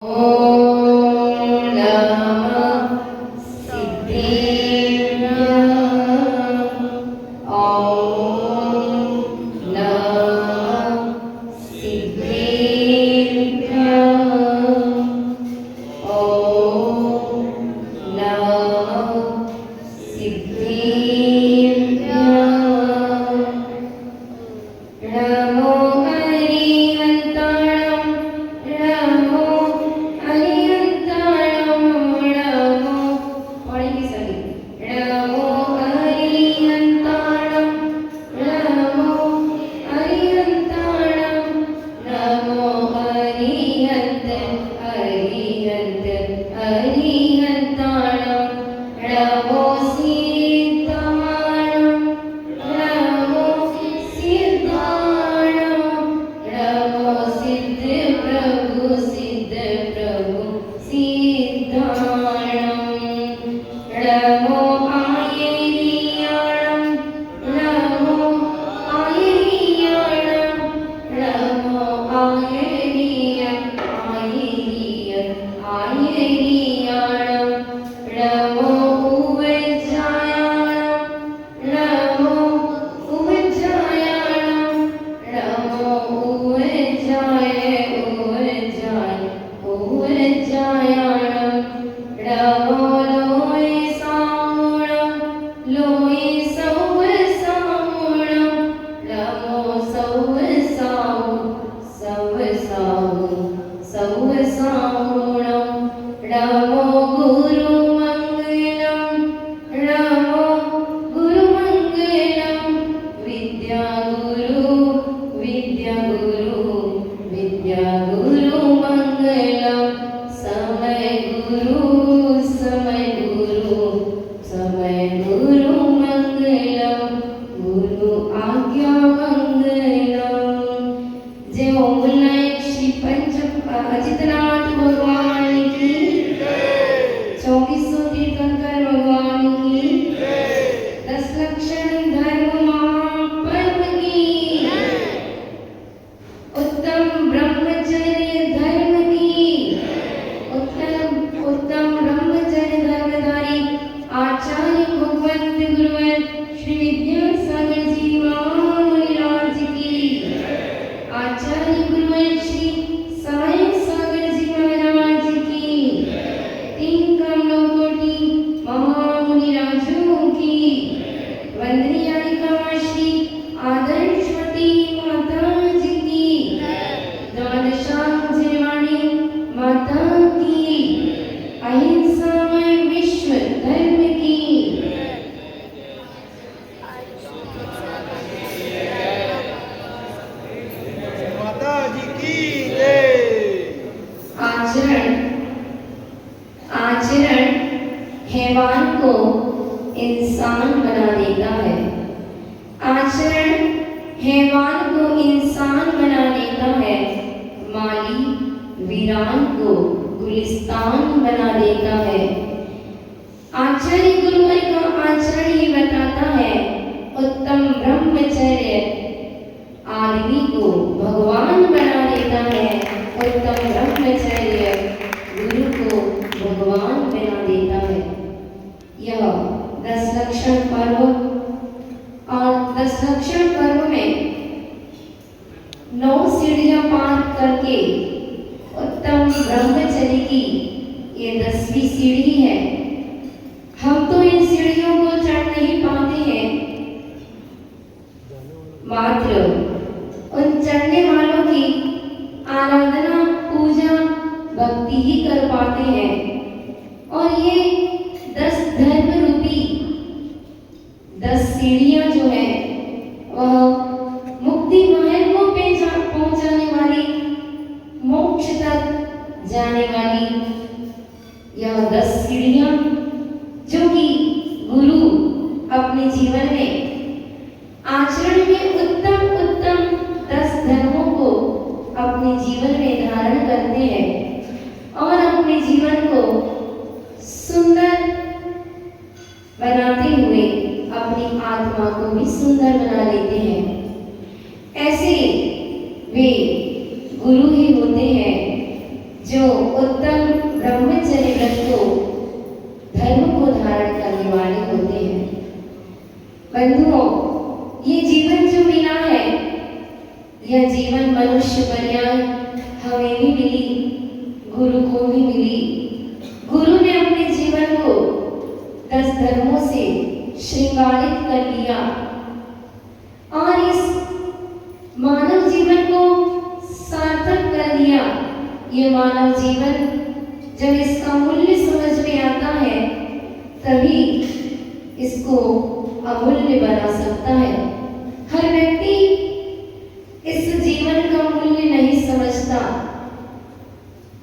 ओम नमः सिद्धेभ्यः। ओम नमः सिद्धेभ्यः। ओम नमः सिद्धेभ्यः। नमो हरिहन्ताणं नमो हरिहन्ताणं नमो पढ़ी की सभी नमो हरिहन्ताणं नमो हरिहन्ताणं नमो हरिहन्त हरिहन्त हरिहन्ताणं नमो सिद्धाणं नमो सिद्धाणं नमो सिद्ध प्रभु सिद्धाणं नमो आयर्याणं नमो आयर्याणं नमो आयर्याणं नमो उवज्जायाणं नमो उवज्जायाणं नमो उवज्जायाणं नमो लोयसामूणं लोयसौवसामूणं नमो सौवसामूणं नमो गुरुमङ्गलं नमो गुरुमङ्गलं विद्यागुरु विद्यागुरुमङ्गलं समयगुरुमङ्गलं गुरु आज्ञामङ्गलं। जय ओम विनायक श्री पंच अजितनाथ भगवान की 2400 तीर्थंकर भगवान की 10 लक्षण धर्म महापर्व की उत्तम ब्रह्मचर्य धर्म की उत्तम ब्रह्मचर्य धर्मधारी आचार्य भगवंत गुरुवर श्री विद्यासागर जी महाराज की आचार्य गुरुवर श्री साई सागर जी महाराज की 3 कमलोकोटि महामुनि राजों की वंदनीय श्री आदर्शवती माता जी की द्वादशाक्षरवाणी माता की अहिंसामय विश्व धर्म की माता जी की जय। आचरण हैवान को इंसान बना देता है। आचरण हैवान को इंसान बना देता है। माली वीरान को गुलिस्तान बना देता है। आचार्य गुरुवर का आचरण ही बताता है उत्तम ब्रह्मचर्य आदमी को भगवान बना देता है। उत्तम ब्रह्मचर्य गुरु को भगवान बना देता है। यह 10 लक्षण पर्व और 10 लक्षण पर्व में 9 सीढ़ियां पार करके उत्तम ब्रह्मचर्य की ये 10वीं सीढ़ी है। हम तो इन सीढ़ियों को चढ़ नहीं पाते हैं, मात्र उन चढ़ने वालों की आराधना पूजा भक्ति ही कर पाते हैं। और ये 10 धर्म रूपी 10 सीढ़ियां जो है वह मुक्ति महल को पहुंचाने वाली मोक्ष तक जाने वाली यह 10 सीढ़ियां जो कि गुरु अपने जीवन में आचरण में उत्तम 10 धर्मों को अपने जीवन में धारण करते हैं और अपने जीवन को सुंदर बनाते हुए अपनी आत्मा को भी सुंदर बना लेते हैं। ऐसे वे गुरु ही होते हैं जो उत्तम ब्रह्मचर्य व्रत को धर्म को धारण करने वाले होते हैं। बंधुओं, ये जीवन जो मिला है, यह जीवन मनुष्य पर्याय हमें भी मिली, गुरु को भी मिली। गुरु ने अपने जीवन को 10 धर्मों से श्रृंगारित कर लिया और इस मानव जीवन को सार्थक कर दिया। ये मानव जीवन जब इसका मूल्य समझ में आता है तभी इसको अमूल्य बना सकता है। हर व्यक्ति इस जीवन का मूल्य नहीं समझता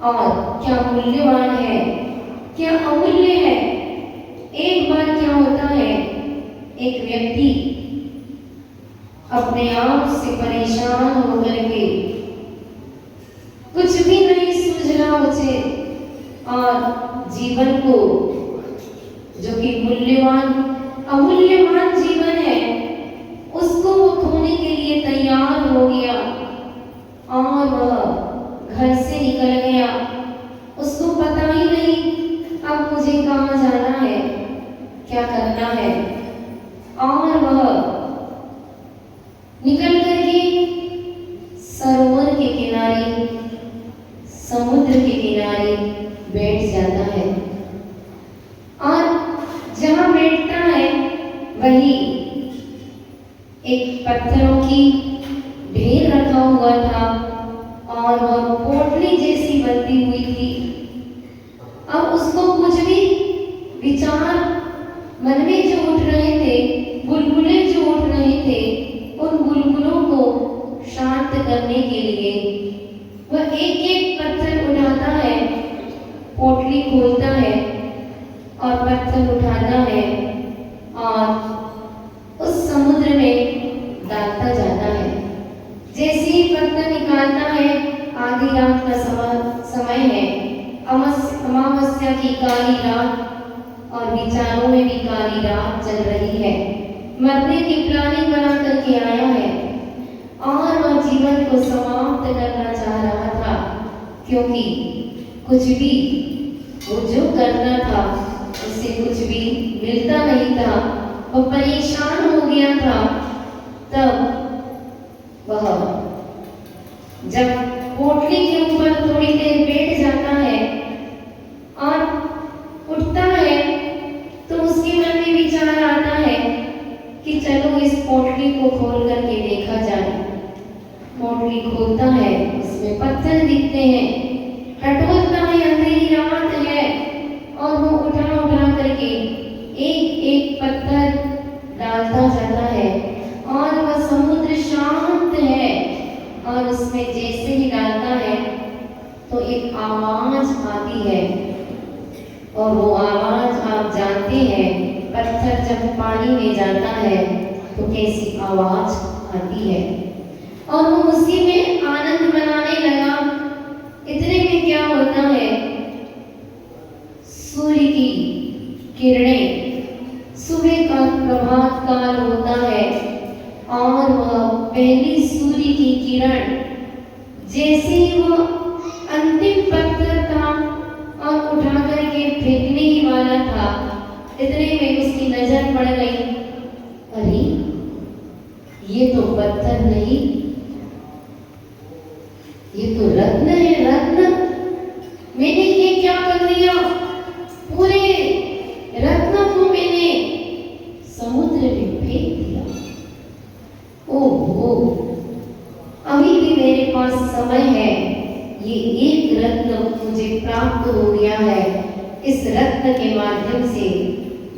और क्या मूल्यवान है, क्या अमूल्य है। एक बार क्या होता है, एक व्यक्ति अपने आप से परेशान होकर के कुछ भी नहीं सूझ रहा मुझे और जीवन को जो कि मूल्यवान अमूल्यवान जीवन है उसको वो खोने के लिए तैयार हो गया और वह घर से निकल गया। उसको पता ही नहीं अब मुझे कहाँ जाना है, क्या करना है, और वह निकल करके सरोवर के किनारे, समुद्र के किनारे बैठ जाता है और जहाँ बैठता है वही एक पत्थरों की ढेर रखा हुआ था और वह पोटली जैसी बनती हुई थी। अब उसको कुछ भी विचार मन में जो उठ रहे थे, बुलबुले जो उठ रहे थे, उन बुलबुलों को शांत करने के लिए वह एक एक पत्थर उठाता है, पोटली खोलता है और पत्थर उठाता है और उस समुद्र में डालता जाता है। जैसे ही पत्थर निकालता है, आधी रात का समय है, अमावस्या की काली रात और विचारों में भी काली रात चल रही है। मरने की प्लानिंग बना करके आया है और वह जीवन को समाप्त करना चाह रहा था, क्योंकि कुछ भी वो जो करना था उससे कुछ भी मिलता नहीं था। वो परेशान हो गया था। तब वह जब पोटली के ऊपर थोड़ी देर बैठ जाता है और उठता है तो उसके मन में विचार आता है कि चलो इस पोटली को खोल करके देखा जाए। पोटली खोलता है, उसमें पत्थर दिखते हैं, टटोलता है, अंधेरी रात है और वो उठा करके एक एक पत्थर डालता जाता है और वह समुद्र शांत है और उसमें जैसे ही डालता है तो एक आवाज आती है और वो आवाज आप जानते हैं, पत्थर जब पानी में जाता है तो कैसी आवाज आती है और वो उसी में आनंद मनाने लगा। इतने में क्या होता है, सूर्य की किरणें, सुबह का प्रभात काल होता है और वह पहली सूर्य की किरण जैसे ही वो अंतिम पत्थर था और उठा करके फेंकने ही वाला था, इतने में उसकी नजर पड़ गई, अरे ये तो पत्थर नहीं, ये तो रत्न है, रत्न। मैंने ये क्या कर दिया, पूरे रत्न को मैंने समुद्र में फेंक दिया। ओहो, अभी भी मेरे पास समय है, ये एक रत्न मुझे प्राप्त हो गया है। इस रत्न के माध्यम से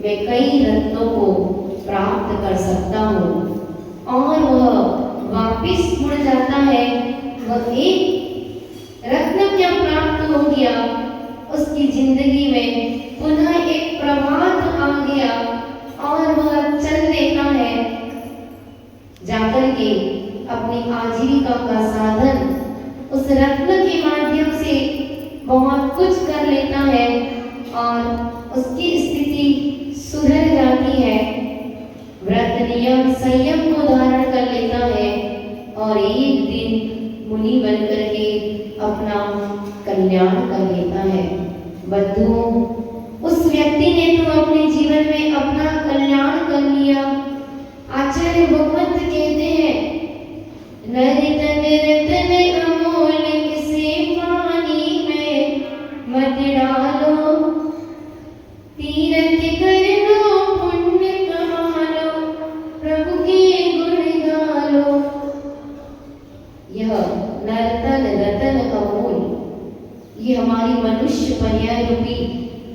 मैं कई रत्नों को प्राप्त कर सकता हूँ। और वह वापिस मुड़ जाता है, वह एक रत्न क्या प्राप्त हो गया, उसकी जिंदगी में पुनः एक प्रभात आ गया और वह चल देता है, जाकर के अपनी आजीविका का साधन उस रत्न के माध्यम से बहुत कुछ कर लेता है और उसकी स्थिति सुधर जाती है। व्रत नियम संयम को धारण कर लेता है और एक दिन मुनि बनकर के अपना कल्याण कर लेता है। बंधुओं, उस व्यक्ति ने तो अपने जीवन में अपना कल्याण कर लिया। आचार्य भगवंत कहते हैं, नरितन रतन अमोल किसे पानी में मत डालो, तीरथ कर लो पुण्य कमा लो, प्रभु के गुण गालो। यह नर्तन रतन अमोल, ये हमारी मनुष्य पर्याय रूपी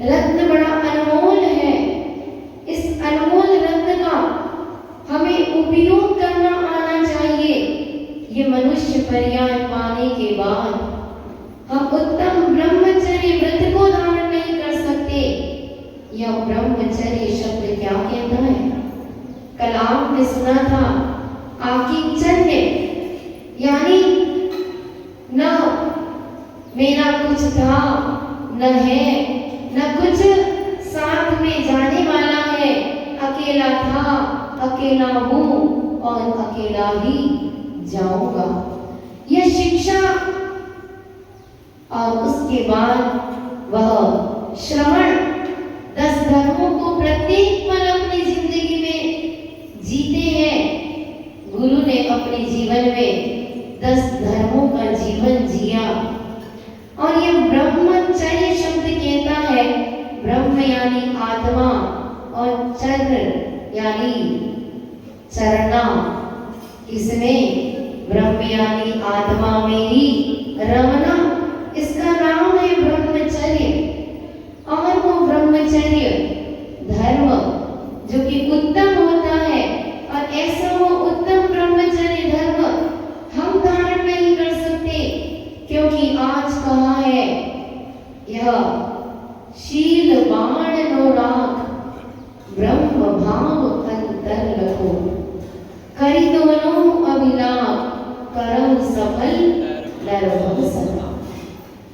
रत्न बड़ा अनमोल है। इस अनमोल रत्न का हमें उपयोग करना आना चाहिए। ये मनुष्य पर्याय पाने के बाद हम उत्तम ब्रह्मचर्य व्रत को धारण नहीं कर सकते। यह ब्रह्मचर्य शब्द क्या कहता है? कल आपने सुना था आकिंचन्य, यानी न मेरा कुछ था, न है, न कुछ साथ में जाने वाला है, अकेला था, अकेला हूँ और अकेला ही जाऊंगा। यह शिक्षा, और उसके बाद वह श्रवण, 10 धर्मों को प्रत्येक पल अपनी जिंदगी में जीते हैं। गुरु ने अपने जीवन में 10 धर्मों का जीवन जिया। और यह ब्रह्मचर्य शब्द कहता है, ब्रह्म यानी आत्मा और चर्य यानी चरना। इसमें ब्रह्म यानी आत्मा में ही रमना, इसका नाम है ब्रह्मचर्य। और वो ब्रह्मचर्य धर्म जो कि उत्तम होता है, और ऐसा वो उत्तम ब्रह्मचर्य धर्म हम धारण नहीं कर सकते, क्योंकि आज कहा है यह शील बाण नो राख, ब्रह्म भाव अंतर लखो, करी दोनों अभिलाप, करम सफल नरभव सदा।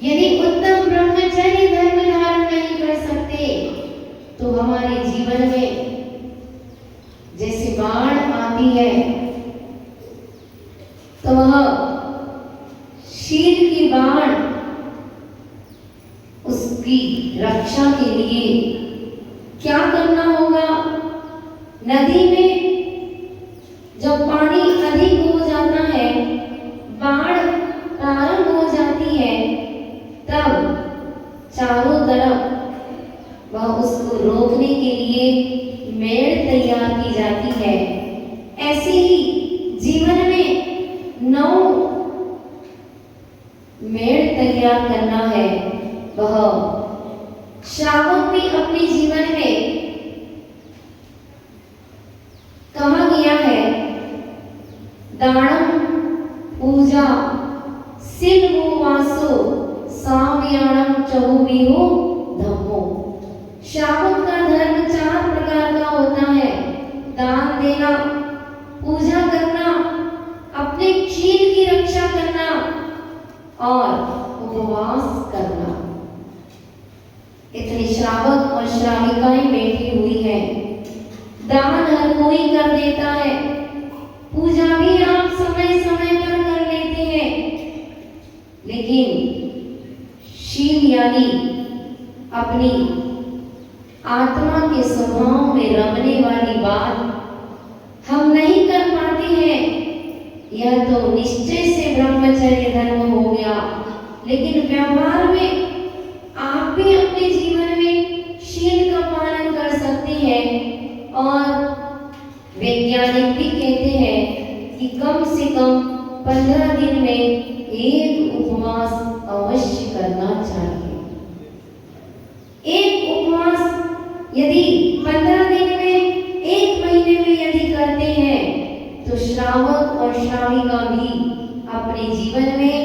यदि उत्तम ब्रह्मचर्य धर्म धारण नहीं कर सकते तो हमारे जीवन में जैसे बाण आती है तो वह शील की बाण, उसकी रक्षा के लिए क्या करना होगा? नदी में जब पानी अधिक हो जाता है, बाढ़ प्रारंभ हो जाती है, तब चारों तरफ वह उसको रोकने के लिए मेड़ तैयार की जाती है। ऐसे ही जीवन में 9 मेड़ तैयार करना है। वह श्रावक भी अपने जीवन में कहा गया है, दानम पूजा सिल वासो साव्याणम चहुविहो धम्मो। श्रावक का धर्म 4 प्रकार का होता है। दान देना, पूजा करना, अपने शील की रक्षा करना और उपवास करना। इतने श्रावक और श्राविकाएं बैठी हुई हैं। दान हर कोई कर देता है, पूजा भी आप समय समय पर कर लेते हैं, लेकिन शील यानी अपनी आत्मा के स्वभाव में रमने वाली बात हम नहीं कर पाते हैं। यह तो निश्चय से ब्रह्मचर्य धर्म हो गया, लेकिन व्यवहार में आप भी अपने जीवन में शील का पालन कर सकते हैं। और वैज्ञानिक भी कहते हैं कि कम से कम 15 दिन में एक उपवास अवश्य करना चाहिए। एक उपवास यदि 15 दिन में, 1 महीने में यदि करते हैं तो श्रावक और श्राविका भी अपने जीवन में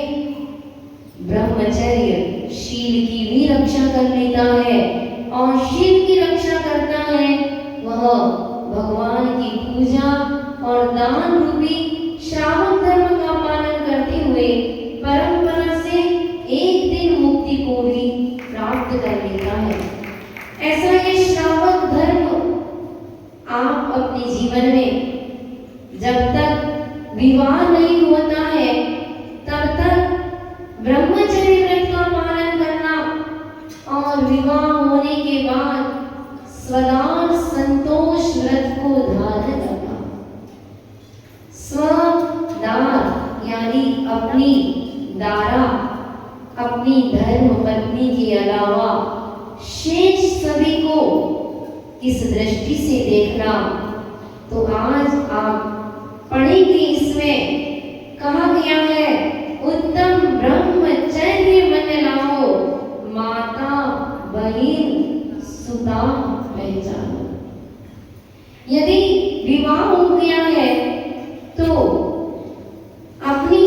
ब्रह्मचर्य शील की भी रक्षा कर लेता है। और शील की रक्षा करता है वह भगवान की पूजा और दान रूपी श्रावक धर्म का पालन करते हुए परंपरा से एक दिन मुक्ति को भी प्राप्त कर लेता है। ऐसा ये श्रावक धर्म आप अपने जीवन में जब तक विवाह नहीं होता है तब तक ब्रह्मचर्य व्रत का पालन करना और विवाह होने के बाद स्वदान संतोष व्रत को धारण करना। स्वदान यानी अपनी दारा, अपनी धर्म पत्नी के अलावा शेष सभी को किस दृष्टि से देखना। तो आज आप पढ़ेंगे, इसमें कहा गया है उत्तम ब्रह्मचर्य बन लाओ, माता बहन सुता पहचानो। यदि विवाह हो गया है तो अपनी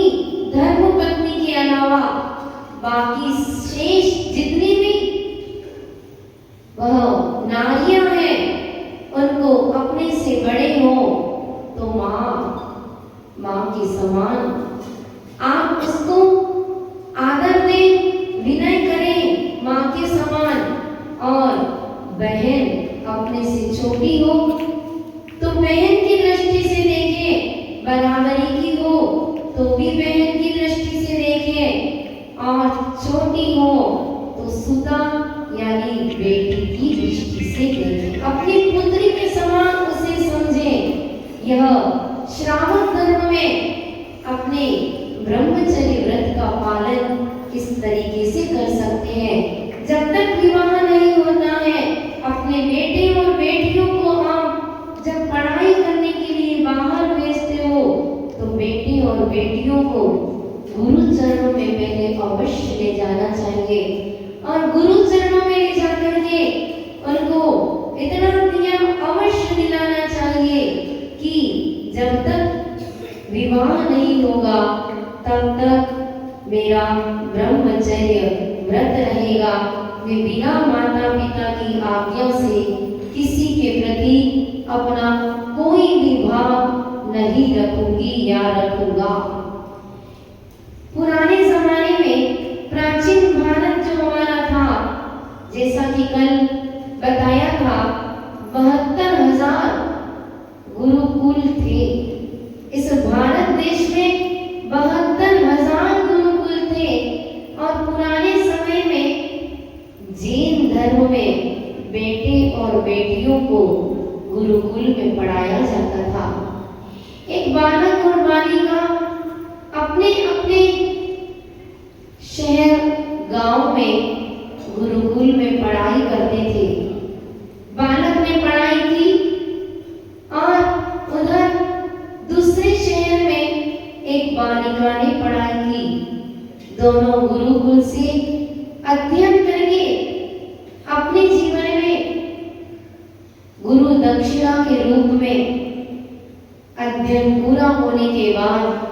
धर्म पत्नी के अलावा बाकी शेष जितनी भी वह नारियां हैं उनको अपने से बड़े हो तो माँ के समान आप उसको आदर दें, विनय करें माँ के समान। और बहन अपने से छोटी हो तो बहन की दृष्टि से देखें, बराबरी की हो तो भी बहन की दृष्टि से देखें, और छोटी हो तो सुता यानी बेटी की दृष्टि से देखें। अपनी पुत्री के समान उसे समझें। यह श्रावण धर्म में अपने ब्रह्मचर्य व्रत का पालन किस तरीके से कर सकते हैं। जब तक विवाह नहीं होता है, अपने बेटे और बेटियों को आप जब पढ़ाई करने के लिए बाहर भेजते हो तो बेटे और बेटियों को गुरु चरणों में पहले अवश्य ले जाना चाहिए, और गुरु चरणों में ले जाकर के उनको इतना नियम अवश्य दिलाना चाहिए कि जब तक विवाह नहीं होगा तब तक मेरा ब्रह्मचर्य व्रत रहेगा। मैं बिना माता पिता की आज्ञा से किसी के प्रति अपना कोई भी भाव नहीं रखूंगी या रखूंगा। पुराने जमाने में प्राचीन भारत जो हमारा था, जैसा कि कल बताया था, 72,000 गुरुकुल थे। इस भारत देश में 72,000 गुरुकुल थे, और पुराने समय में जैन धर्म में बेटे और बेटियों को गुरुकुल में पढ़ाया जाता था। एक बालक और बालिका अपने अपने शहर गांव में गुरुकुल में पढ़ाई करते थे। बालक ने पढ़ाई की और उधर दूसरे शहर में एक बालिका ने पढ़ाई की। दोनों गुरुकुल से अध्ययन करके अपने जीवन में गुरु दक्षिणा के रूप में अध्ययन पूरा होने के बाद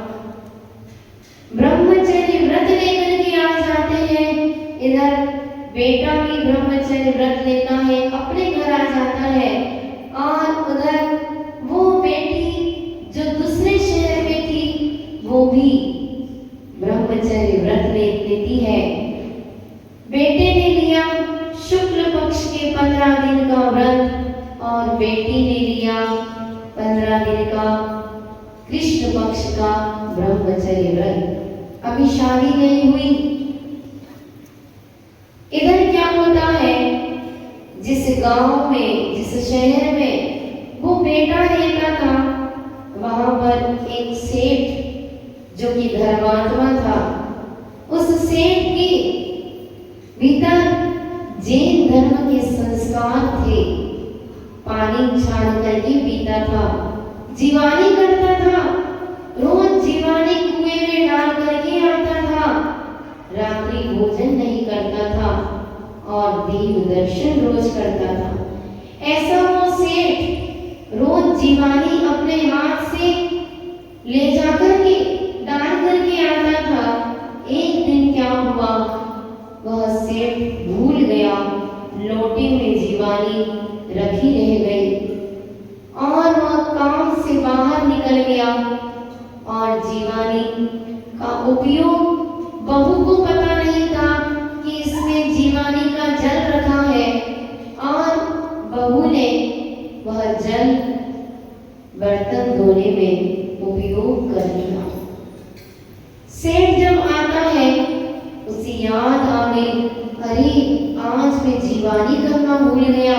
ब्रह्मचर्य व्रत लेकर के आ जाते हैं। इधर बेटा भी ब्रह्मचर्य व्रत लेता है, अपने घर आ जाता है, और उधर वो बेटी जो दूसरे शहर में थी वो भी ब्रह्मचर्य व्रत लेती है। बेटे ने लिया शुक्ल पक्ष के 15 दिन का व्रत, और बेटी ने लिया 15 दिन का कृष्ण पक्ष का ब्रह्मचर्य व्रत। अभी शादी नहीं हुई। इधर क्या होता है, जिस गांव में, जिस शहर में वो बेटा रहता था, वहां पर एक सेठ जो कि धर्मात्मा था, उस सेठ के भीतर जैन धर्म के संस्कार थे। पानी छान करके पीता था, जीवानी करता था, रोज जीवानी कुएं में डाल करके आता था, रात्रि भोजन नहीं करता था, और दीप दर्शन रोज करता था। ऐसा वो सेठ रोज जीवानी अपने हाथ से ले जाकर के डाल करके आता था। एक दिन क्या हुआ, वह सेठ भूल गया, लोटे में जीवानी रखी रह गई, और वह काम से बाहर निकल गया, और जीवानी का उपयोग बहू को पता नहीं था कि इसमें जीवानी का जल रखा है, और बहू ने वह जल बर्तन धोने में उपयोग कर लिया। सेठ जब आता है उसे याद आ गई, अरे आज मैं जीवानी करना भूल गया।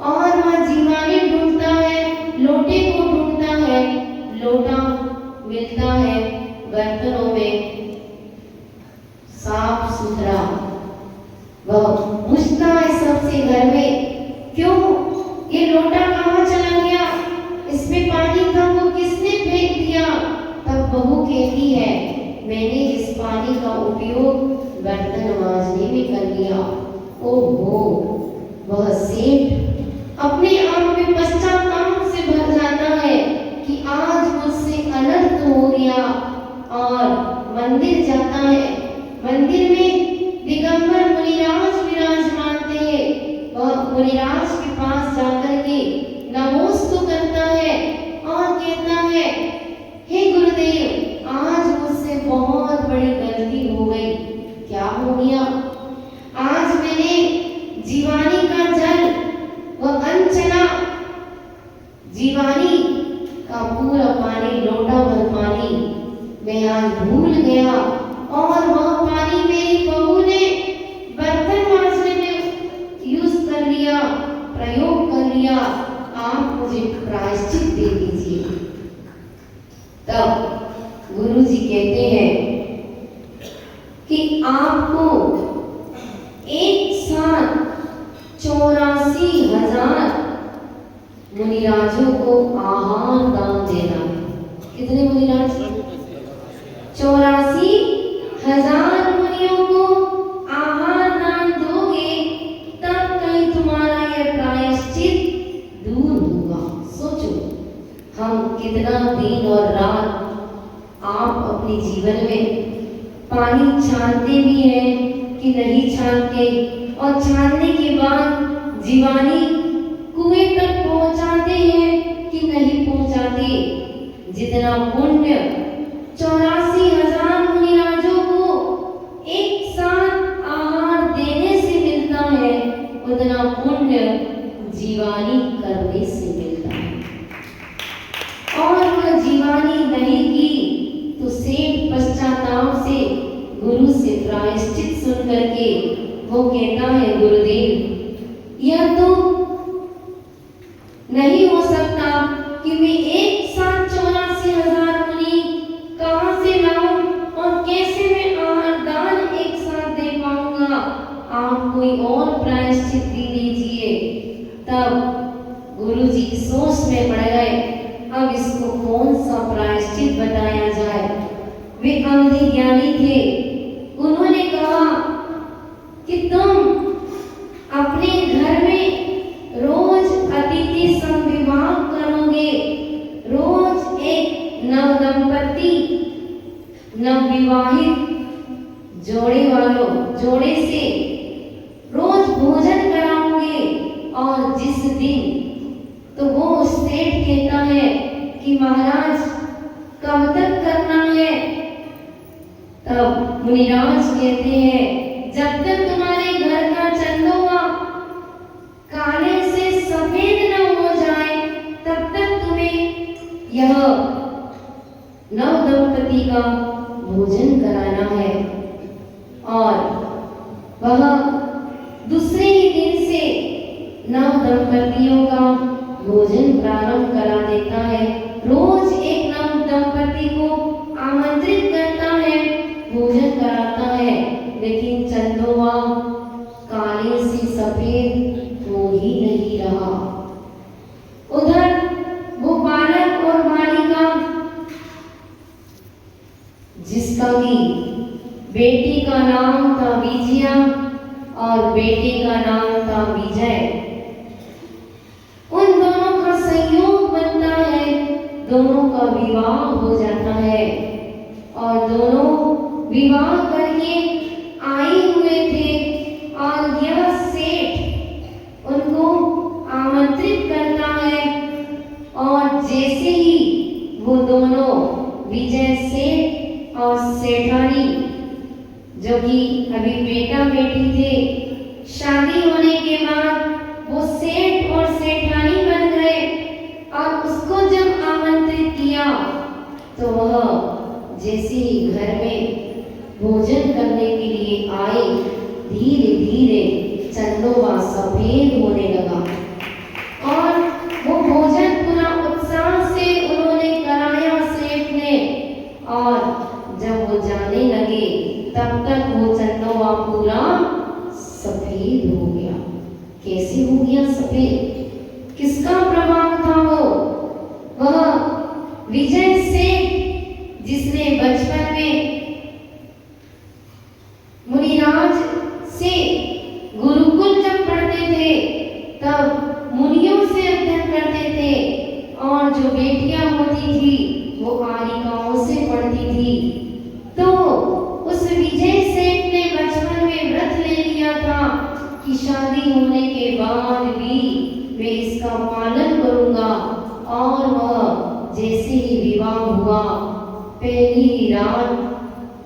और वह जीवानी ढूंढता है, लोटे को ढूंढता है, लोटा मिलता है बर्तनों में साफ सुथरा। वह पूछता है सबसे घर में, क्यों ये लोटा कहाँ चला गया, इसमें पानी था वो किसने फेंक दिया? तब बहू कहती है, मैंने इस पानी का उपयोग बर्तन मांजने में कर लिया। ओहो, वह सेठ अपने आप में पश्चाताप से भर जाता है कि आज मुझसे अनर्थ हो गया, और मंदिर जाता है। मंदिर में दिगंबर मुनिराज विराजमान थे। वह मुनिराज के पास जाकर के नमोस्तु करता है और कहता है, हे गुरुदेव, आज मुझसे बहुत बड़ी गलती हो गई। क्या हो गया? आज मैंने जीवानी का जल व अनचना जीवानी का पूरा पानी, लोटा भर पानी मैं आज भूल गया, और वह पानी मेरी बहू ने बर्तन मांजने में यूज कर लिया, प्रयोग कर लिया। आप मुझे प्रायश्चित दे दीजिए। तब गुरुजी कहते हैं कि आपको एक साथ 84,000 मुनिराजों को आहार दान देना है। कितने मुनिराज? 84,000 मुनियों को आहार दान दोगे, तब कहीं तुम्हारा यह प्रायश्चित दूर होगा। सोचो, हम कितना दिन और रात आप अपने जीवन में पानी छानते भी हैं कि नहीं छानते, और छानने के बाद जीवानी कुएं तक पहुंचाते हैं कि नहीं पहुंचाते। जितना पुण्य 84,000 मुनिराजों को एक साथ आहार देने से मिलता है, उतना पुण्य जीवानी करने से मिलता है। और वह जीवानी नहीं की तो सेठ पश्चाताप से गुरु से प्रायश्चित सुन करके वो कहता है, गुरुदेव, यह तो नहीं हो सकता कि मैं एक साथ 84,000 मुनि कहां से लाऊं, और कैसे मैं आहार दान एक साथ दे पाऊंगा। आप कोई और प्रायश्चित दे दीजिए। तब गुरुजी सोच में पड़ गए, अब इसको कौन सा प्रायश्चित बताया जाए। वे अवधि ज्ञानी थे। उन्होंने कहा कि तुम अपने घर में रोज अतिथि संविवाह करोगे, रोज एक नवदंपति नवविवाहित जोड़े से रोज भोजन कराओगे, और जिस दिन तो वो सेठ कहता है कि महाराज कब तक करना है? तब मुनिराज कहते हैं, जब तक तुम्हारे घर का चंदोवा काले से सफेद न हो जाए, तब तक तुम्हें यह नव दंपति का भोजन कराना है। और वह दूसरे ही दिन से नव दंपतियों का भोजन प्रारंभ करा देता है। रोज एक नव दंपति को आमंत्रित करता है, भोजन कराता है, लेकिन चंदोवा काले से सफेद हो ही नहीं रहा। उधर वो बालक और बालिका, जिसका की बेटी का नाम था विजया और बेटे का नाम था विजय, उन दोनों का संयोग बनता है, दोनों का विवाह हो जाता है, और दोनों विवाह करके आए हुए थे। और यह सेठ उनको आमंत्रित करता है, और जैसे ही वो दोनों विजय सेठ और सेठानी, जो कि अभी बेटा बेटी थे, शादी होने के बाद वो सेठ और सेठानी बन गए, और उसको जब आमंत्रित किया तो वह जैसे ही घर में भोजन करने के लिए आए, सफेद होने लगा। और वो भोजन पूरा उत्साह से उन्होंने कराया सेठ ने, और जब वो जाने लगे तब तक वो चंदोवा पूरा सफेद हो गया। कैसे हो गया सफेद? किसका प्रभाव था वो? वह विजय सेठ जिसने बचपन में मुनिराज से गुरुकुल जब पढ़ते थे तब मुनियों से अध्ययन करते थे, और जो बेटियां होती थी वो आरिकाओं से पढ़ती थी। तो उस विजय सेठ ने बचपन में व्रत ले लिया था कि शादी होने के बाद भी मैं इसका पालन करूंगा। और वह जैसे ही विवाह हुआ, पहली ही रात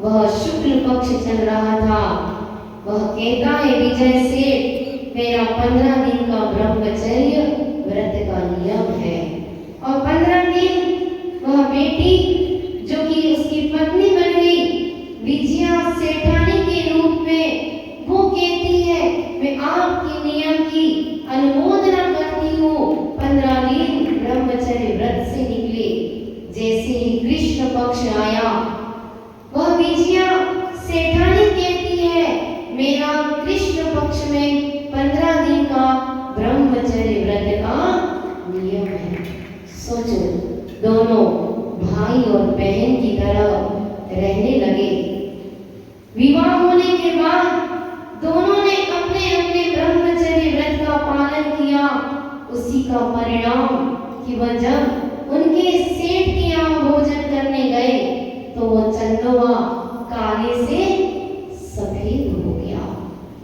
वह शुक्ल पक्ष चल रहा था, वह कहता है विजय सेठ मेरा 15 दिन का ब्रह्मचर्य व्रत का नियम है। और 15 दिन वह बेटी जो कि उसकी पत्नी बन गई विजया सेठानी के रूप में, वो कहती है मैं आपके नियम की अनुमोदना करती हूँ। 15 दिन ब्रह्मचर्य व्रत से निकले। जैसे ही कृष्ण पक्ष आया, वह विजया सेठानी कहती है मेरा कृष्ण पक्ष में 15 दिन का ब्रह्मचर्य व्रत का नियम है। सोचो, दोनों भाई और बहन की तरह रहने लगे। विवाह होने के बाद दोनों ने अपने अपने ब्रह्मचर्य व्रत का पालन किया। उसी का परिणाम कि वह जब उनके सेठ के यहाँ भोजन करने गए तो वो चंदोवा काले से सफेद हो गया।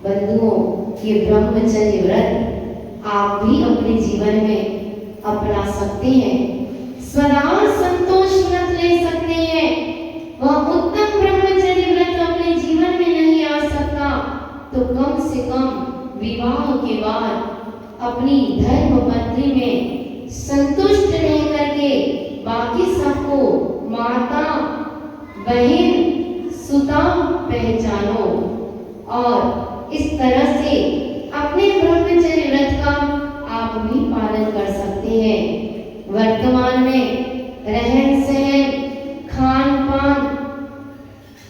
बंधुओं, ये ब्रह्मचर्य व्रत आप भी अपने जीवन में अपना सकते हैं। सदा संतोष व्रत ले सकते हैं। वह उत्तम ब्रह्मचर्य व्रत अपने जीवन में नहीं आ सकता तो कम से कम विवाह के बाद अपनी धर्म पत्नी में संतुष्ट रह करके बाकी सबको माता, बहन, सुता पहचानो। और इस तरह से अपने ब्रह्मचर्य व्रत का आप भी पालन कर सकते हैं। वर्तमान में रहन सहन, खान पान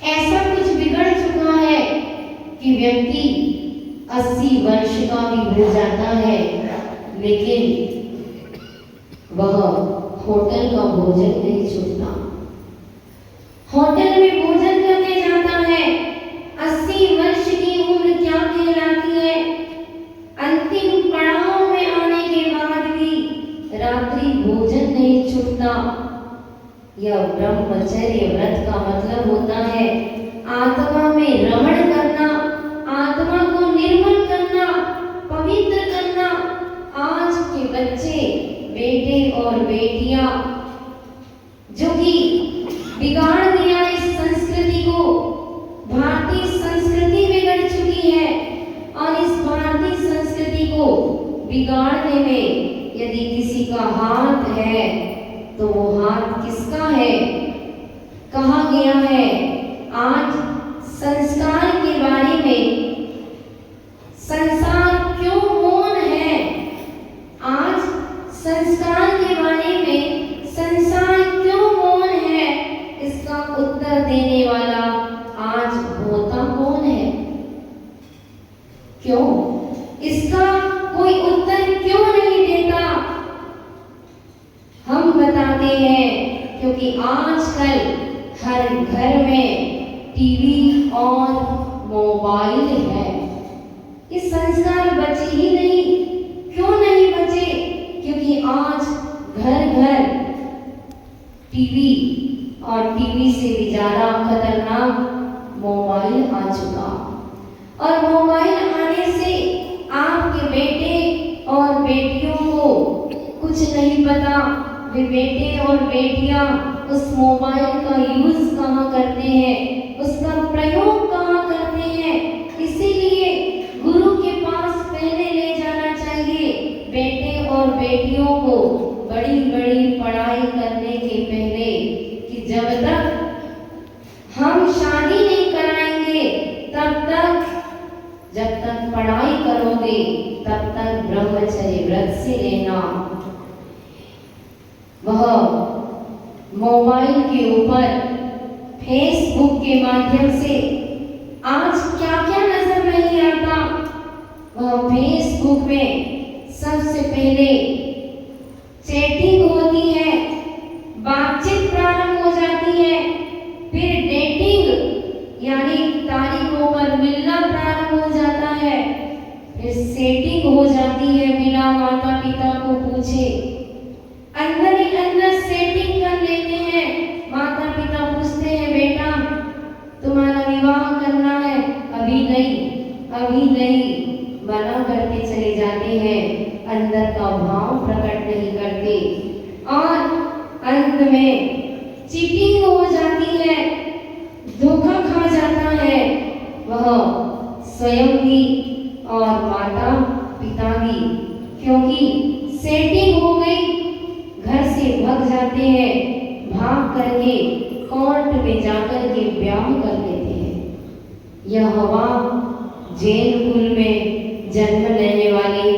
ऐसा कुछ बिगड़ चुका है कि व्यक्ति 80 वर्ष का भी हो जाता है, लेकिन वह होटल का भोजन नहीं छूटता। होटल में भोजन करने जाता है। 80 वर्ष की उम्र क्या कहलाती है? अंतिम पड़ाव में आने के बाद भी रात्रि भोजन नहीं छूटता। यह ब्रह्मचर्य व्रत का मतलब होता है आत्मा में रमण करना, आत्मा को निर्मल करना, पवित्र करना। आज के बच्चे, बेटे और बेटियां जो कि बिगाड़ दिया इस संस्कृति को, भारतीय संस्कृति बिगड़ चुकी है। और इस भारतीय संस्कृति को बिगाड़ने में यदि किसी का हाथ है तो वो हाथ किसका है? कहा गया है आज संस्कार के बारे में, संसार क्यों मौन है? आज संस्कार के बारे में संसार क्यों मौन है? इसका उत्तर देने वाला आज होता कौन है? क्यों? इसका कोई उत्तर क्यों नहीं देता? हम बताते हैं क्योंकि आजकल हर घर में टीवी और मोबाइल है। ये संस्कार बचे ही नहीं। क्यों नहीं बचे? क्योंकि आज घर घर टीवी, और टीवी से भी ज्यादा खतरनाक मोबाइल आ चुका। और मोबाइल आने से आपके बेटे और बेटियों को कुछ नहीं पता। वे बेटे और बेटियां उस मोबाइल का यूज कहाँ करते हैं, उसका प्रयोग कहाँ करते हैं। इसीलिए गुरु के पास पहले ले जाना चाहिए बेटे और बेटियों को बड़ी बड़ी पढ़ाई करने के पहले, कि जब तक हम शादी नहीं कराएंगे तब तक, जब तक पढ़ाई करोगे तब तक ब्रह्मचर्य व्रत से रहना। वह मोबाइल के ऊपर फेसबुक के माध्यम से आज क्या क्या नजर नहीं आता। वह फेसबुक में सबसे पहले चैटिंग होती है, बातचीत प्रारंभ हो जाती है, फिर डेटिंग यानी तारीखों पर मिलना प्रारंभ हो जाता है, फिर सेटिंग हो जाती है बिना माता पिता को पूछे। अंदर ही अंदर सेटिंग कर लेते हैं। माता पिता पूछते हैं बेटा तुम्हारा विवाह करना है, अभी नहीं, मना करते चले जाते हैं, अंदर का भाव प्रकट नहीं करते और अंत में चीटिंग हो जाती है, धोखा खा जाता है वह स्वयं भी और माता पिता भी, क्योंकि सेटिंग हो गई, घर से भाग जाते हैं, भाग करके कोर्ट में जाकर के ब्याह कर लेते हैं। यह हवा जैन कुल में जन्म लेने वाले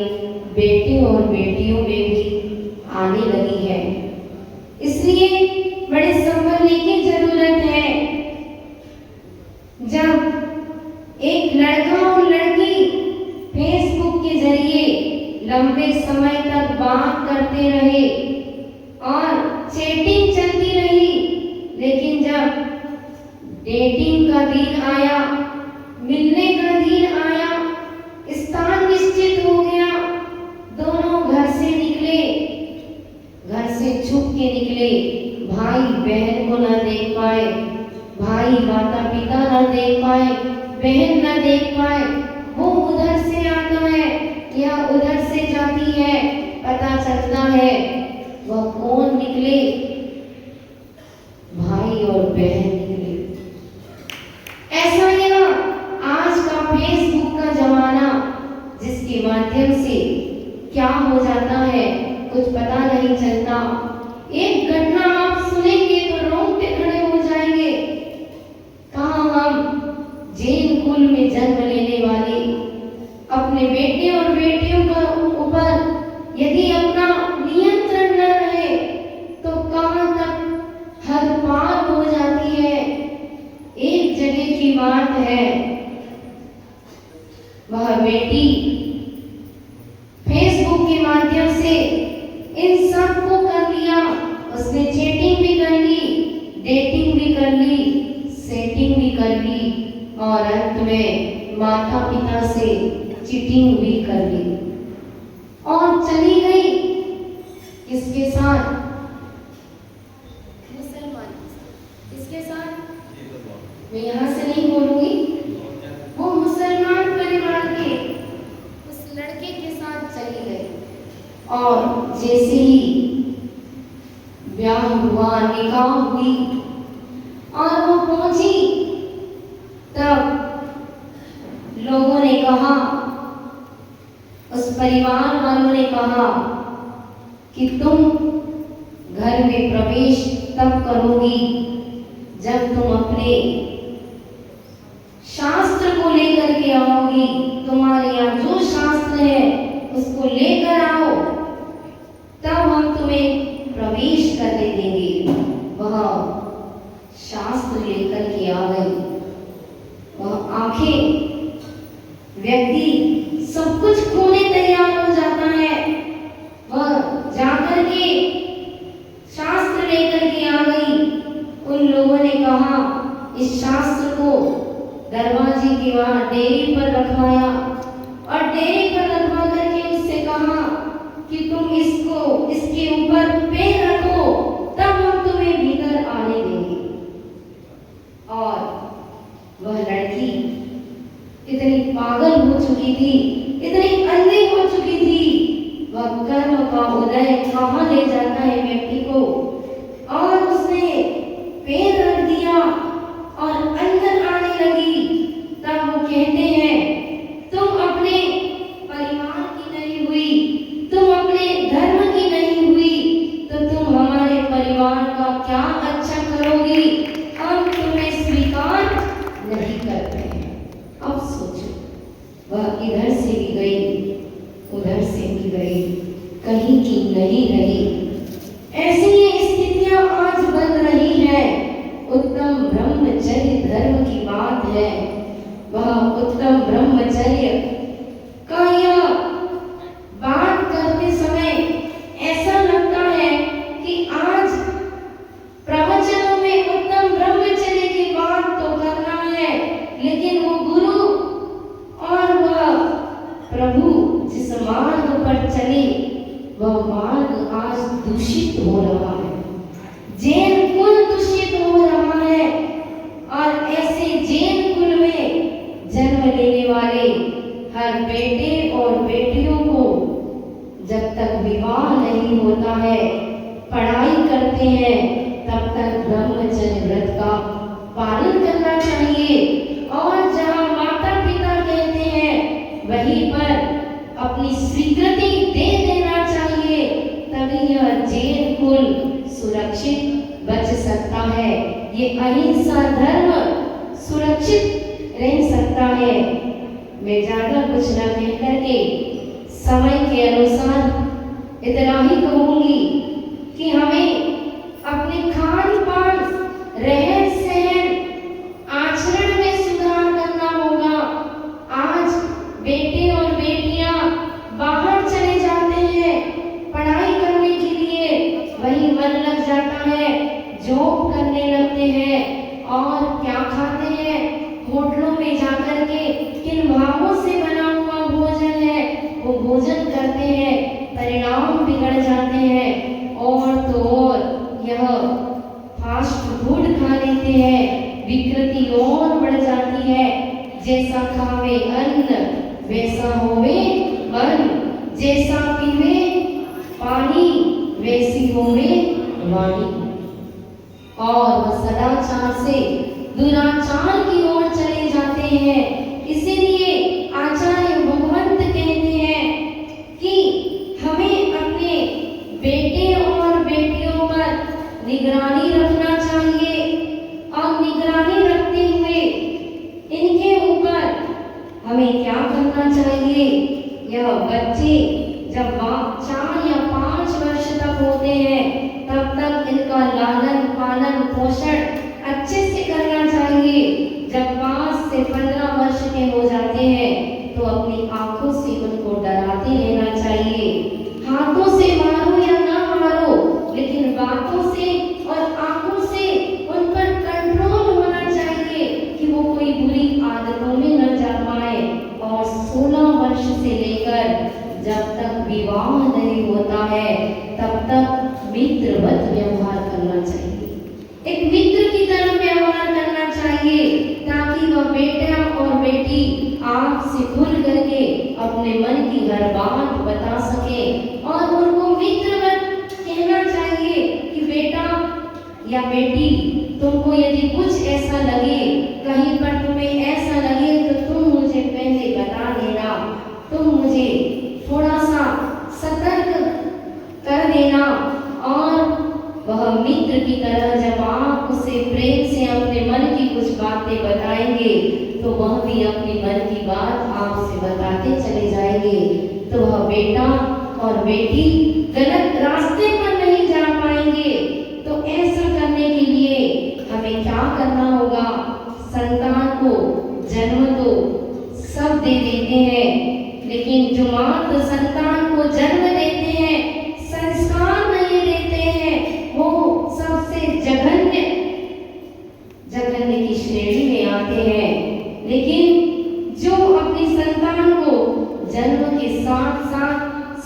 बेटे और बेटियों में भी आने लगी है। इसलिए बड़े संभलने की जरूरत है। जब एक लड़का और लड़की फेसबुक के जरिए लंबे समय तक बात करते रहे और चैटिंग चलती रही, लेकिन जब डेटिंग का दिन आया, मिलने का दिन आया, स्थान निश्चित हो गया, दोनों घर से निकले, घर से छुप के निकले, भाई बहन को न देख पाए, भाई माता पिता न देख पाए, बहन न देख पाए, वो उधर से आता है या उधर से जाती है, पता चलता है वह कौन निकले, भाई और बहन निकले। ऐसा यह आज का फेसबुक का जमाना, जिसके माध्यम से क्या हो जाता है कुछ पता नहीं चलता। एक घटना आप सुनेंगे तो रोंगटे खड़े हो जाएंगे। कहाँ हम जैन कुल में जन्म लेने वाले अपने बेटे और बेटियों का ऊपर यदि अपना नियंत्रण न रहे तो कहाँ तक हद पार हो जाती है। एक जगह की बात है, वह बेटी फेसबुक के माध्यम से इन सब को कर लिया, उसने चैटिंग भी कर ली, डेटिंग भी कर ली, सेटिंग भी कर ली और अंत में माता पिता से चीटिंग भी कर ली और चली गई। किसके साथ? मुसलमान। किसके साथ? मैं यहाँ से नहीं बोलूंगी, वो मुसलमान परिवार के उस लड़के के साथ चली गई और जैसे ही ब्याह हुआ, निकाह हुई और वो पहुंची, तब लोगों ने कहा, उस परिवार वालों ने कहा कि तुम घर में प्रवेश तब करोगी जब तुम अपने शास्त्र को लेकर के आओगी, तुम्हारे यहाँ जो शास्त्र है उसको लेकर आओ, तब हम तुम्हें प्रवेश करने देंगे। वह शास्त्र लेकर के आ गई। वह आंखें व्यक्ति सब कुछ खोने तैयार हो जाता है। वह जाकर के शास्त्र लेकर के आ गई। उन लोगों ने कहा, इस शास्त्र को दरवाजे के वहां डेरे पर रखवाया और डेरे पर रखवा करके उससे कहा कि तुम इसके ऊपर पैर रखो, तब हम तुम्हें भीतर आने देंगे। और वह लड़की इतनी पागल हो चुकी थी, इतनी अंधी हो चुकी थी, वह कर्म का उदय कहाँ ले जाता है व्यक्ति को, और उसने पैर रख दिया और अंदर आने लगी। तब वो कहते हैं, तुम अपने परिवार की नहीं हुई, तुम अपने धर्म की नहीं हुई, तो तुम हमारे परिवार का क्या अच्छा करोगी, हम तुम्हें स्वीकार नहीं करते हैं। अब सोचो, वह इधर से भी गई कहीं की नहीं रही। ऐसी ये स्थितियां आज बन रही है। उत्तम ब्रह्मचर्य धर्म की बात है। वह उत्तम ब्रह्मचर्य का यह बात करते समय ऐसा लगता है कि आज प्रवचनों में उत्तम ब्रह्मचर्य की बात तो करना है, लेकिन वो गुरु और वह प्रभु जिस मार्ग पर चले वह मार्ग आज दूषित हो रहा है। जैन कुल दूषित हो रहा है और ऐसे जैन कुल में जन्म लेने वाले हर बेटे और बेटियों को जब तक विवाह नहीं होता है, पढ़ाई करते हैं, तब तक ब्रह्मचर्य व्रत का पालन करना चाहिए। और जहाँ माता पिता कहते हैं वहीं पर अपनी स्वीकृति दे देना चाहिए, तभी यह जैन कुल सुरक्षित बच सकता है। ये अहिंसा धर्म सुरक्षित रह सकता है। मैं ज्यादा कुछ न कहकर के समय के अनुसार इतना ही कहूंगी कि हमें अपने खान पान, रहन सहन, आचरण में सुधार करना होगा। आज बेटे और बेटियां बाहर चले जाते हैं पढ़ाई करने के लिए, वही मन लग जाता है, जॉब करने लगते हैं और क्या खाते हैं, होटलों में जाकर के किन भावों से बना हुआ भोजन है वो भोजन करते हैं, परिणाम बिगड़ जाते हैं। और तो और यह फास्ट फूड खा लेते हैं, विकृति और बढ़ जाती है। जैसा खावे अन्न वैसा होवे मन, जैसा पीवे पानी वैसी होवे वाणी। और वह सदाचार से दुराचार की ओर चले जाते हैं। इसीलिए आचार्य भगवंत कहते हैं कि हमें अपने बेटे और बेटियों पर निगरानी रखना चाहिए और निगरानी रखते हुए इनके ऊपर हमें क्या करना चाहिए। यह बच्चे जब 4 या 5 वर्ष तक होते हैं तब तक इनका लालन पालन पोषण अच्छे से करना चाहिए। जब 5 से 15 वर्ष के हो जाते हैं तो अपनी आंखों से उनको डराते रहना चाहिए। हाथों से मारो या ना मारो, लेकिन बातों से और आंखों से उन पर कंट्रोल होना चाहिए कि वो कोई बुरी आदतों में न जा पाए। और 16 वर्ष से लेकर जब तक विवाह नहीं होता है तब तक मित्रवत व्यवहार करना चाहिए। एक मित्र की तरह व्यवहार करना चाहिए ताकि वह बेटा और बेटी आपसे खुल करके अपने मन की हर बात बता सके। और उनको मित्रवत कहना चाहिए कि बेटा या बेटी, तुमको यदि कुछ ऐसा लगे, कहीं पर तुम्हें ऐसा लगे तो तुम मुझे पहले बता देना, तुम मुझे थोड़ा सा सतर्क कर देना। और वह मित्र की तरह जब आप उसे प्रेम से अपने मन की कुछ बातें बताएंगे तो वह भी अपने मन की बात आपसे बताते चले जाएंगे। तो वह बेटा और बेटी गलत रास्ते पर नहीं जा पाएंगे। तो ऐसा करने के लिए हमें क्या करना होगा। संतान को जन्म तो सब दे देते हैं, लेकिन जो मात्र संतान को जन्म देते हैं, संस्कार नहीं देते हैं, वो सबसे जघन्य की श्रेणी में आते हैं। लेकिन जो अपनी संतान को जन्म के साथ साथ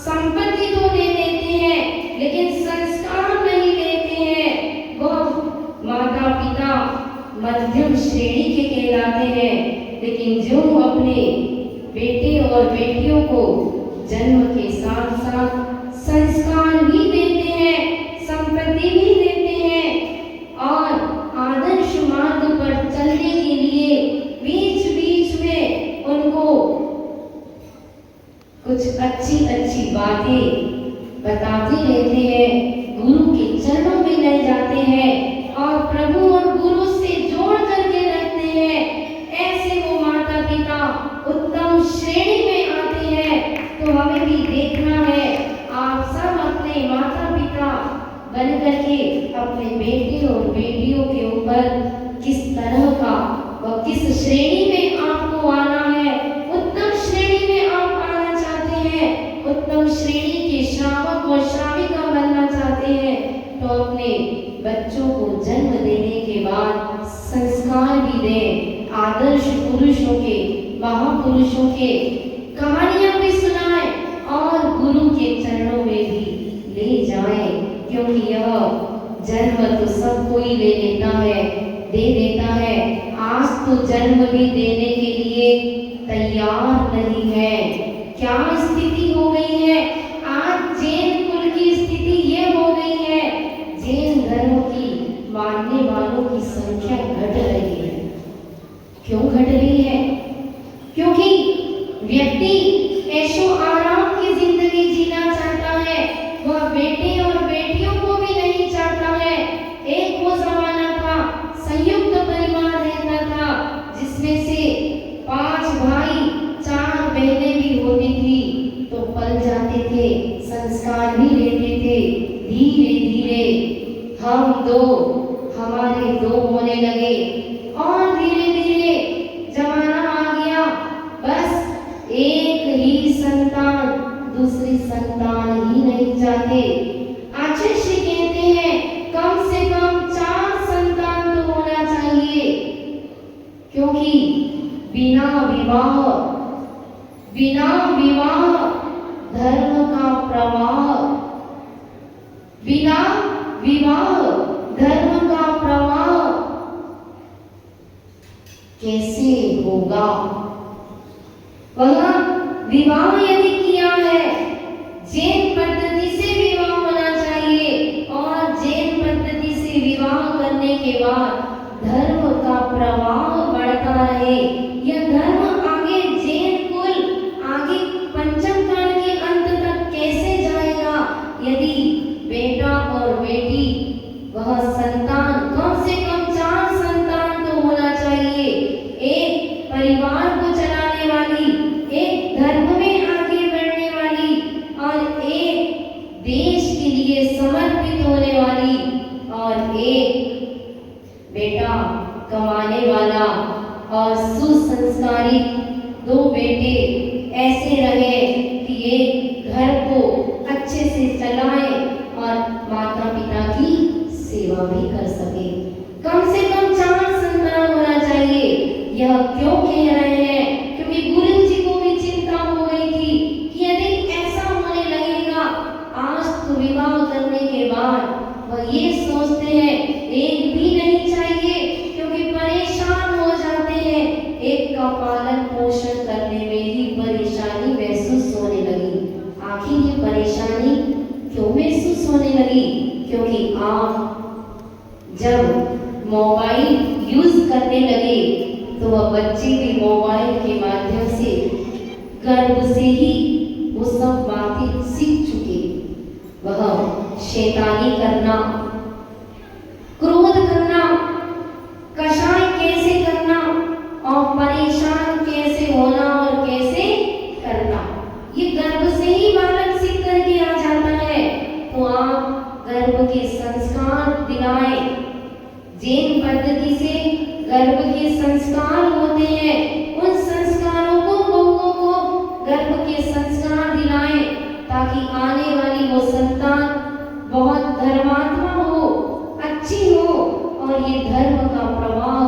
संपत्ति तो दे देते हैं, लेकिन संस्कार नहीं देते हैं, वो माता पिता मध्यम श्रेणी के कहलाते हैं। लेकिन जो अपने बेटे और बेटियों को जन्म के साथ साथ संस्कार भी देते हैं, संपत्ति भी देते हैं और आदर्श मार्ग पर चलने के लिए बीच बीच में उनको कुछ अच्छी अच्छी बातें बताते रहते हैं, गुरु के चरणों में ले जाते हैं और प्रभु और गुरु से जोड़ करके रखते हैं। ऐसे वो माता पिता उत्तम श्रेणी में आते हैं। तो हमें भी देखना है, आप सब अपने माता पिता बन करके अपने बेटे और बेटियों के ऊपर किस तरह का व किस श्रेणी में आपको आना है, उत्तम श्रेणी में आप आना चाहते हैं, उत्तम श्रेणी के श्रावक और श्राविका बनना चाहते हैं, तो अपने बच्चों को जन्म देने के बाद संस्कार भी दें, आदर्श पुरुषों के, महापुरुषों के कहानियां भी सुनाएं और गुरु के चरणों में भी ले जाएं, क्योंकि यह जन्म तो सब कोई ले लेता है, दे देता है, आज तो जन्म भी देने के लिए तैयार नहीं है। क्या स्थिति हो गई है आज जैन कुल की स्थिति ये हो गई है, जैन धर्म की मानने वालों की संख्या घट रही है। क्यों घट रही है? क्योंकि व्यक्ति ऐशो आराम की जिंदगी जीना चाहता है, वह बेटे और बेटियों को भी नहीं चाहता है। एक वो जमाना था, संयुक्त परिवार रहता था, जिसमें से 5 भाई 4 बहनें भी होती थी, तो पल जाते थे, संस्कार भी लेते थे। धीरे धीरे हम 2 हमारे 2 होने लगे और धीरे धीरे जमाना आ गया, बस एक ही संतान, दूसरी संतान ही नहीं चाहते। आचार्य कहते हैं कम से कम 4 संतान तो होना चाहिए, क्योंकि बिना विवाह धर्म का प्रवाह, बिना विवाह धर्म का प्रवाह कैसे होगा? वह विवाह यदि किया है, जैन पद्धति से विवाह होना चाहिए और जैन पद्धति से विवाह करने के बाद धर्म का प्रवाह बढ़ता रहे। यह धर्म आगे जैन कुल आगे पंचम काल के अंत तक कैसे जाएगा यदि बेटा और बेटी वह संतान कम से कम 4 संतान तो होना चाहिए। एक परिवार को चलाने वाली, एक धर्म में आगे बढ़ने वाली और एक देश के लिए समर्पित होने वाली और एक बेटा कमाने वाला और सुसंस्कारित 2 बेटे ऐसे रहे कि एक घर को अच्छे से चलाए और माता पिता की सेवा भी कर सके। कम से कम 4 संतान होना चाहिए। यह क्यों कह रहे हैं? क्योंकि गुरु जी को भी चिंता हो गई थी कि यदि ऐसा होने लगेगा, आज तो विवाह करने के बाद वह ये सोचते हैं एक भी नहीं चाहिए, क्योंकि परेशान हो जाते हैं। एक का पालन पोषण करने में ही परेशानी महसूस होने लगी। आखिर ये परेशानी क्यों महसूस होने लगी? क्योंकि आप जब मोबाइल यूज करने लगे तो वह बच्चे भी मोबाइल के माध्यम से गर्भ से ही वो सब बातें सीख चुके। वह शैतानी करना, क्रोध करना, कषाय कैसे करना और परेशान कैसे होना और कैसे करना, ये गर्भ से ही बालक सीख करके आ जाता है। तो आप गर्भ के संस्कार दिलाएं। जैन पद्धति से गर्भ के संस्कार होते हैं, उन संस्कारों को बहुओं को गर्भ के संस्कार दिलाएं, ताकि आने वाली वो संतान बहुत धर्मात्मा हो, अच्छी हो और ये धर्म का प्रभाव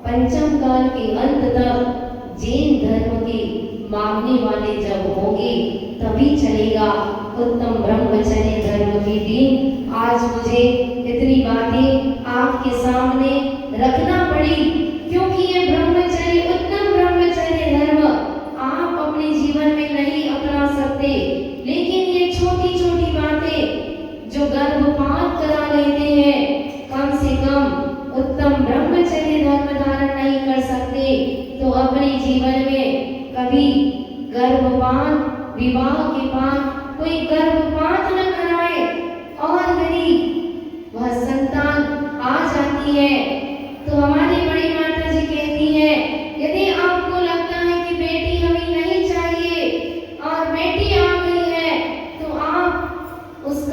पंचम काल के अंत तक जैन धर्म के मानने वाले जब होंगे तभी चलेगा उत्तम ब्रह्मचर्य धर्म के दिन। आज मुझे इतनी बातें आपके सामने रखना पड़ी, क्योंकि ये ब्रह्मचर्य, उत्तम ब्रह्मचर्य धर्म आप अपने जीवन में नहीं अपना सकते, लेकिन ये छोटी छोटी बातें जो गर्भपात करा लेते हैं, कम से कम उत्तम ब्रह्मचर्य धर्म धारण नहीं कर सकते, तो अपने जीवन में कभी गर्भपात, विवाह के बाद कोई गर्भपात न कराए और यदि वह संतान आ जाती है तो हमारी बड़ी माता जी कहती है, यदि आपको लगता है कि बेटी हमें नहीं चाहिए और बेटी आ गई है, तो आप उस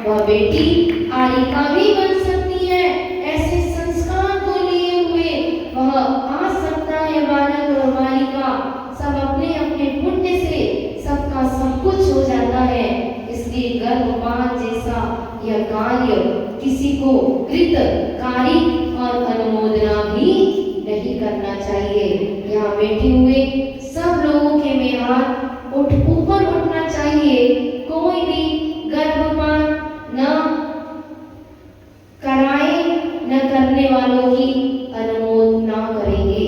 वह बेटी आरिका भी बन सकती है। ऐसे संस्कार को लिए हुए वह आ सकता है बालक और बालिका, सब अपने अपने पुण्य से सबका सब कुछ हो जाता है। इसलिए गर्भपात जैसा यह कार्य किसी को कृतकारी और अनुमोदना भी नहीं करना चाहिए। यहाँ बैठे हुए सब लोगों के में हाथ ऊपर उठना चाहिए। कोई भी गर्भपात न कराए, न करने वालों की अनुमोदना करेंगे।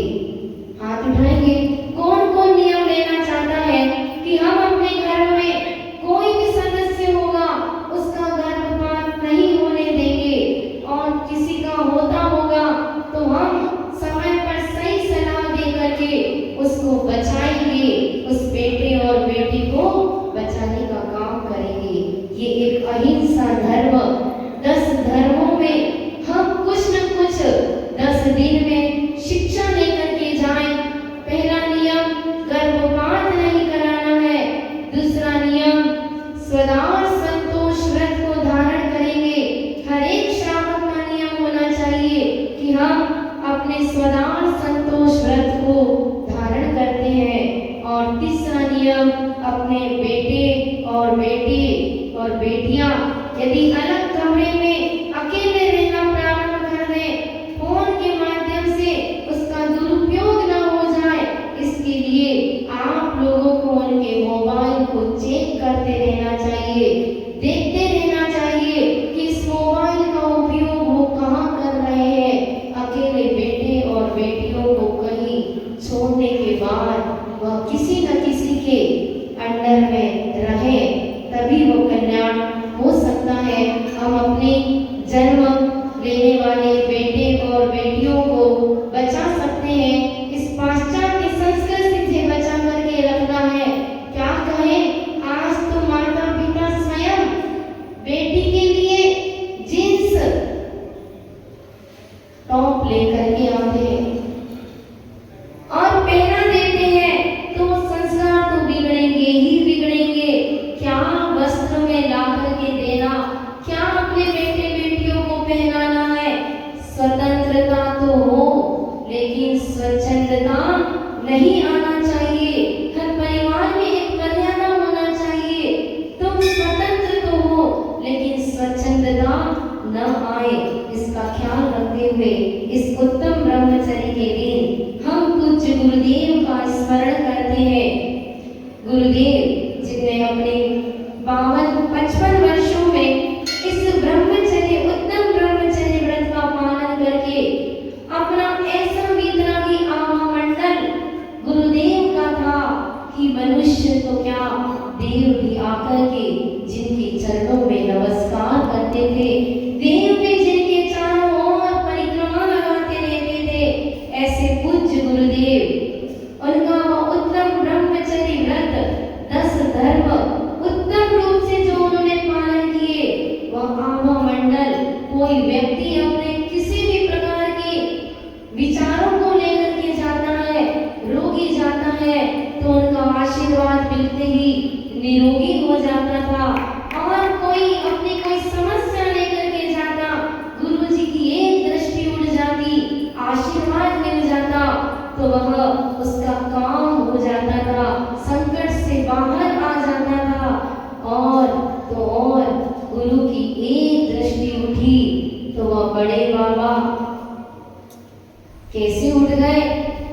हाथ उठाएंगे। कौन कौन नियम लेना चाहता है कि हम अपने घर में कोई भी सदस्य होगा उसका गर्भपात नहीं होने देंगे, और किसी का होता होगा तो हम समय पर सही सलाह दे करके उसको बचाएंगे, उस बेटे और बेटी को बचाने का काम करेंगे। ये एक अहिंसा धर्म, 10 धर्मों में हम कुछ न कुछ 10 दिन में शिक्षा लेकर के जाएं। पहला नियम गर्भपात नहीं कराना है। दूसरा नियम स्वदार संतोष व्रत को धारण करेंगे। हर एक श्रावक का नियम होना चाहिए कि हम अपने स्वदार संतोष व्रत को धारण करते हैं। और तीसरा नियम अपने बेटे और बेटी और बेटियां यदि अलग कमरे में अकेले रहना प्रारंभ कर दें, फोन के माध्यम से उसका दुरुपयोग न हो जाए, इसके लिए आप लोगों को उनके मोबाइल को चेक करते रहना चाहिए, देखते रहना चाहिए कि इस मोबाइल का उपयोग वो कहाँ कर रहे हैं। अकेले बेटे और बेटियों को कहीं छोड़ने के बाद वह किसी न किसी के अंडर में रहे, तभी वो कल्याण हो सकता है। हम अपने जन्म लेने वाले बेटे और बेटियों को बचा सकते हैं। इस पाश्चात्य संस्कृति से बचा करके रखना है। क्या कहें, आज तो माता पिता स्वयं बेटी के लिए जींस टॉप लेकर के आते हैं और पहना देते हैं, तो संस्कार तो बिगड़ेंगे ही बिगड़ेंगे। क्या वस्त्र में ला करके देना, क्या अपने बेटे बेटियों को पहनाना है। स्वतंत्रता तो हो, लेकिन स्वच्छंदता नहीं आना चाहिए। हर परिवार में एक मर्यादा होना चाहिए। तुम स्वतंत्र तो हो, लेकिन स्वच्छंदता न आए, इसका ख्याल रखते हुए इस उत्तम ब्रह्मचर्य के दिन हम पूज्य गुरुदेव का स्मरण करते हैं। गुरुदेव जिन्हें अपने 55 वर्षों में इस ब्रह्मचर्य, उत्तम ब्रह्मचर्य व्रत का पालन करके अपना ऐसा वितरागी आवामंडल गुरुदेव का था कि मनुष्य तो क्या, देव भी आकर के जिनके चरणों में नमस्कार करते थे, देव भी जिनके चारों ओर परिक्रमा लगाते रहते थे, ऐसे पूज्य गुरुदेव, उनका उत्तम ब्रह्मचर्य व्रत, 10 धर्म उत्तम रूप से जो उन्होंने पालन किए, वह आवामंडल कोई व्यक्ति अपने किसी भी प्रकार के विचारों को लेकर के जाता है, रोगी जाता है, तो उनका आशीर्वाद मिलते ही निरोगी हो जाता था। और कोई अपनी कोई समस्या लेकर के जाता, गुरुजी की एक दृष्टि उड़ जाती, आशीर्वाद मिल जाता, तो वह उसका काम हो जाता था, संकट से बाहर आ जाता था। और तो और गुरु की एक दृष्टि उठी तो वह बड़े बाबा कैसे उठ गए,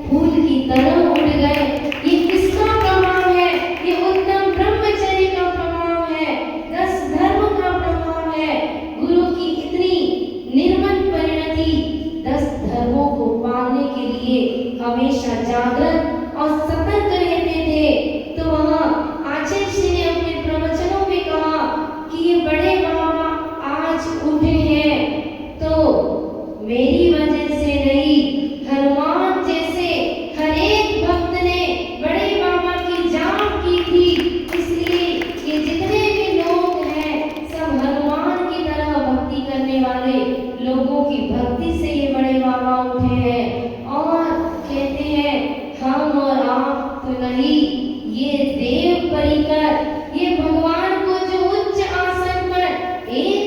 फूल की तरह उठ गए। ये किसका प्रभाव है? ये उत्तम ब्रह्मचर्य का प्रभाव है, 10 धर्म का प्रभाव है। गुरु की इतनी निर्मल परिणति, 10 धर्मों को पालने के लिए हमेशा जागृत और सतर्क रहते थे। तो वह आचार्य श्री ने अपने प्रवचनों में कहा कि ये बड़े बाबा आज उठे हैं तो मेरी वजह से नहीं, हनुमान जैसे हर एक भक्त ने बड़े बाबा की जाप की थी, इसलिए ये जितने भी लोग हैं सब हनुमान की तरह भक्ति करने वाले लोगों की भक्ति से ये बड़े बाबा उठे हैं। और कहते हैं हम और आप तो नहीं, ये देव परिकर, ये भगवान को जो उच्च आसन पर एक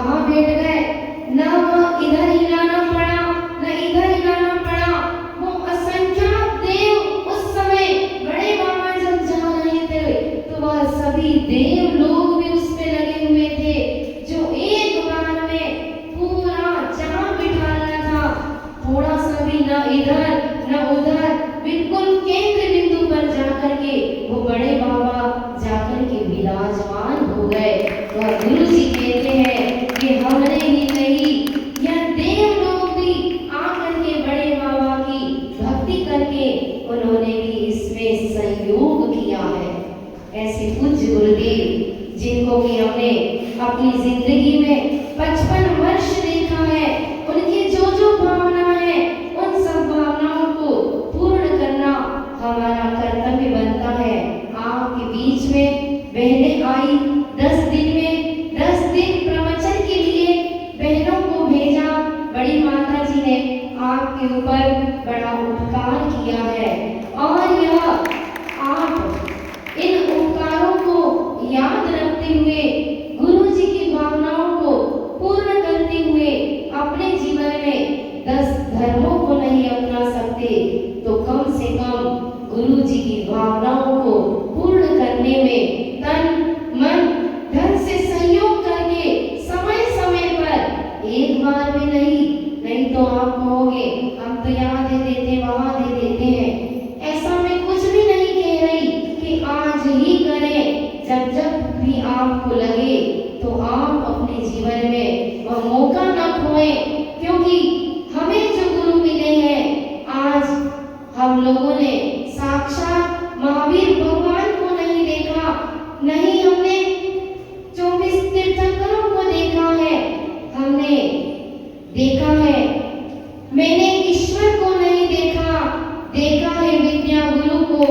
वहां बैठ गए, न वो इधर हिलाना पड़ा न इधर हिलाना पड़ा। वो असंख्यात देव उस समय बड़े बाबा जब जा रहे थे तो वह सभी देव लोग भी उस पे लगे हुए थे, जो एक बार में पूरा जाम बिठाना था। थोड़ा सा भी न इधर न उधर, बिल्कुल केंद्र बिंदु पर जाकर के वो बड़े बाबा जाकर के विराजमान हो गए। वह गुरु जी कहते हैं कि हमने ही नहीं, यह देव लोग भी आकर के बड़े बाबा की भक्ति करके उन्होंने भी इसमें सहयोग किया है। ऐसे पूज्य गुरुदेव जिनको कि हमने अपनी जिंदगी में 55 वर्ष देखा है, उनकी जो जो भावना है उन सब भावनाओं को पूर्ण करना हमारा कर्तव्य बनता है। आपके बीच में बहनें आई 10 दिन में 10 दिन प्रवचन के लिए बहनों को भेजा। बड़ी माता जी ने आपके ऊपर बड़ा उपकार किया है और यह आप इन उपकारों को याद रखते हुए गुरु जी की भावनाओं को पूर्ण करते हुए अपने जीवन में 10 धर्मों को नहीं अपना सकते तो कम से कम गुरु जी की भावनाओं को पूर्ण करने में तन मन धन से सहयोग करके समय समय पर, एक बार में नहीं तो आप कहोगे हम तो यहाँ दे देते वहां दे देते हैं। ऐसा मैं कुछ भी नहीं कह रही कि आज ही करें, जब जब भी आपको लगे तो आप अपने जीवन में वह मौका न खोएं, क्योंकि हमें जो गुरु मिले हैं, आज हम लोगों ने साक्षात महावीर भगवान को नहीं देखा, नहीं हमने 24 तीर्थंकरों को देखा है, हमने देखा है, मैंने ईश्वर को नहीं देखा, देखा है विद्या गुरु को,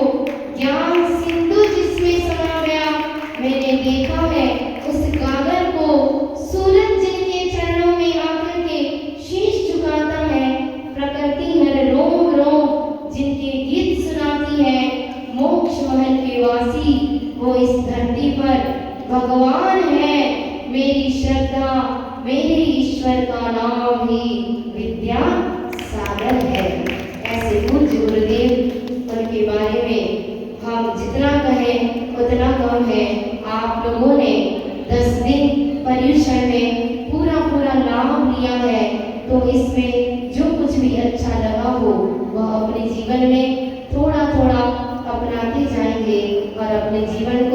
ज्ञान सिंधु जिसमें समा गया। मैंने देखा है उस गागर को, सूरज जिनके चरणों में आकर के शीश झुकाता है, प्रकृति हर रोम रोम जिनके गीत सुनाती है, मोक्ष महल के वासी वो इस धरती पर भगवान है। मेरी श्रद्धा मेरे ईश्वर का नाम ही विद्या सागर है। ऐसे पूज्य गुरुदेव, उनके बारे में हम जितना कहें उतना कम है। आप लोगों ने 10 दिन पर्युषण में पूरा लाभ लिया है, तो इसमें जो कुछ भी अच्छा लगा हो वह अपने जीवन में थोड़ा अपनाते जाएंगे और अपने जीवन